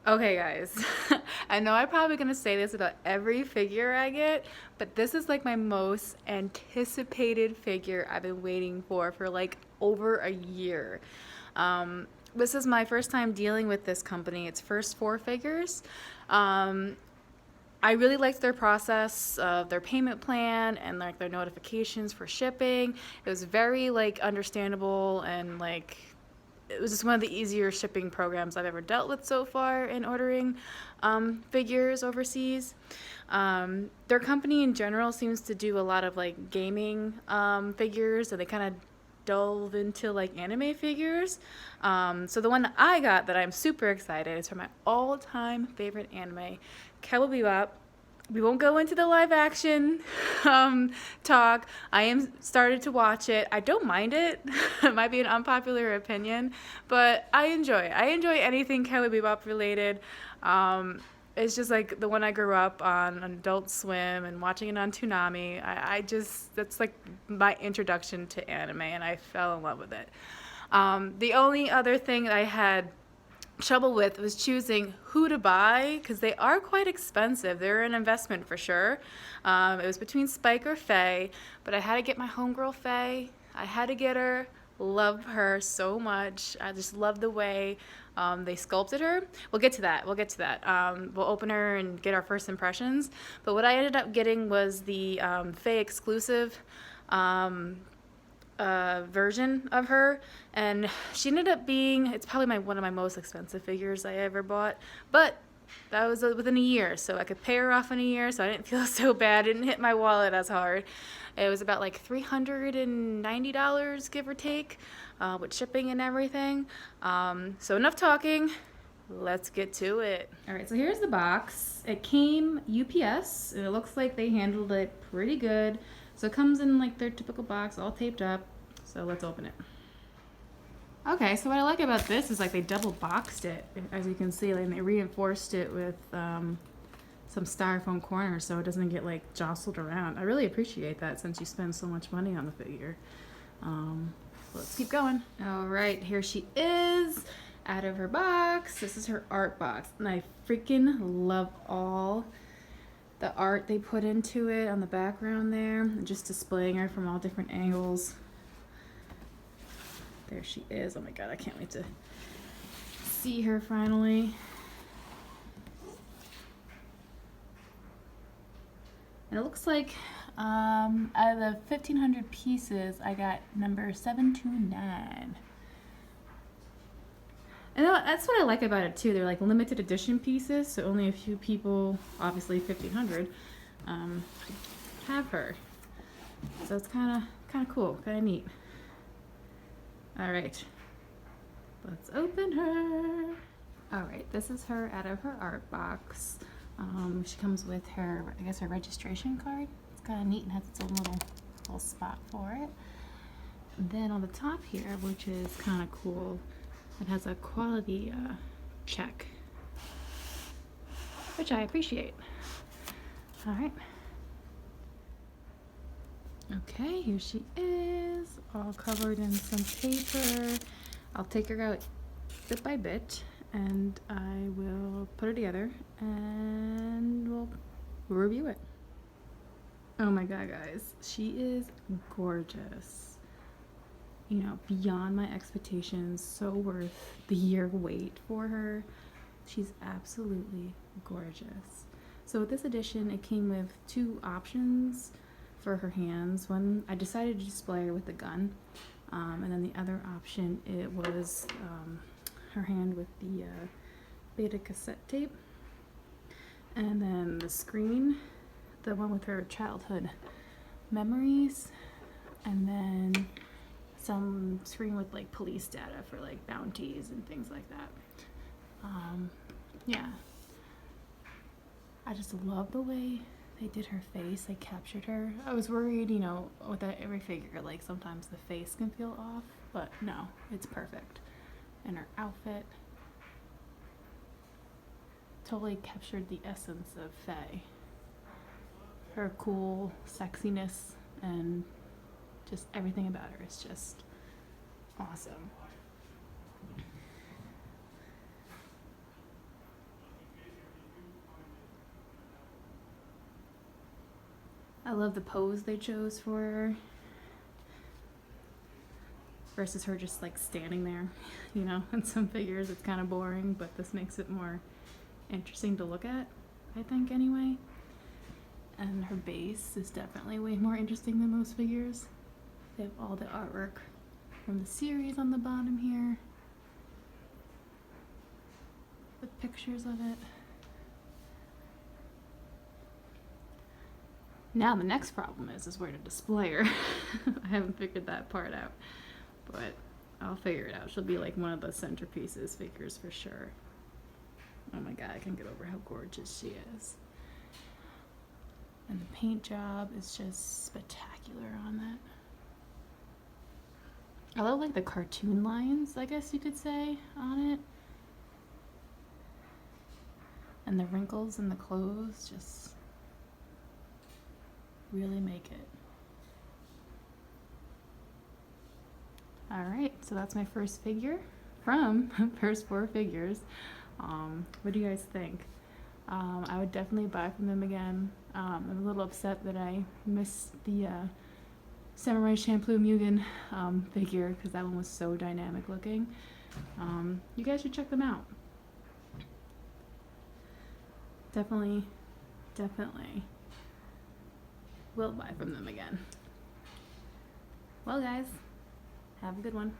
Okay, guys, I know I'm probably gonna say this about every figure I get, but this is like my most anticipated figure I've been waiting for like over a year. This is my first time dealing with this company. It's First4Figures. Um, I really liked their process of their payment plan and like their notifications for shipping. It was very like understandable and like it was just one of the easier shipping programs I've ever dealt with so far in ordering figures overseas. Their company in general seems to do a lot of like gaming figures, and they kind of delve into like anime figures. So the one that I got that I'm super excited is for my all-time favorite anime, Cowboy Bebop. We won't go into the live action talk. I am started to watch it. I don't mind it. It might be an unpopular opinion, but I enjoy anything Cowboy Bebop related. It's just like the one I grew up on Adult Swim and watching it on Toonami. I just that's like my introduction to anime, and I fell in love with it. The only other thing that I had trouble with was choosing who to buy because they are quite expensive. They're an investment for sure. It was between Spike or Faye, but I had to get my homegirl Faye. I had to get her. Love her so much. I just love the way they sculpted her. We'll get to that. We'll open her and get our first impressions. But what I ended up getting was the Faye exclusive version of her, and she ended up being, it's probably one of my most expensive figures I ever bought, but that was within a year, so I could pay her off in a year, so I didn't feel so bad. It didn't hit my wallet as hard. It was about like $390, give or take, with shipping and everything. So enough talking. Let's get to it. All right, so here's the box. It came UPS, and it looks like they handled it pretty good. So it comes in like their typical box, all taped up. So let's open it. Okay, so what I like about this is like they double boxed it, as you can see, and they reinforced it with some styrofoam corners so it doesn't get like jostled around. I really appreciate that since you spend so much money on the figure. Let's keep going. All right, here she is out of her box. This is her art box, and I freaking love all the art they put into it on the background there, and just displaying her from all different angles. There she is. Oh my god, I can't wait to see her finally. And it looks like out of the 1,500 pieces, I got number 729. And that's what I like about it too. They're like limited edition pieces, so only a few people, obviously 1,500, have her. So it's kind of cool, kind of neat. All right, let's open her. All right, this is her out of her art box. She comes with her, I guess, her registration card. It's kind of neat and has its own little spot for it. And then on the top here, which is kind of cool, it has a quality check, which I appreciate. All right. Okay, here she is, all covered in some paper. I'll take her out bit by bit, and I will put her together, and we'll review it. Oh my god, guys, she is gorgeous. You know, beyond my expectations, so worth the year wait for her. She's absolutely gorgeous. So with this edition, it came with two options for her hands. One, I decided to display her with the gun, and then the other option, it was her hand with the beta cassette tape, and then the screen, the one with her childhood memories, and then some screen with like police data for like bounties and things like that. Yeah, I just love the way they did her face. They captured her. I was worried, you know, with every figure, like sometimes the face can feel off, but no, it's perfect. And her outfit totally captured the essence of Faye. Her cool sexiness and just everything about her is just awesome. I love the pose they chose for her versus her just like standing there, you know. In some figures it's kind of boring, but this makes it more interesting to look at, I think, anyway. And her base is definitely way more interesting than most figures. They have all the artwork from the series on the bottom here with pictures of it. Now the next problem is where to display her. I haven't figured that part out, but I'll figure it out. She'll be like one of the centerpieces figures for sure. Oh my god, I can't get over how gorgeous she is. And the paint job is just spectacular on that. I love like the cartoon lines, I guess you could say, on it. And the wrinkles in the clothes just really make it. Alright, so that's my first figure from First4Figures. What do you guys think? I would definitely buy from them again. I'm a little upset that I missed the Samurai Champloo Mugen figure because that one was so dynamic looking. You guys should check them out. Definitely will buy from them again. Well guys, have a good one.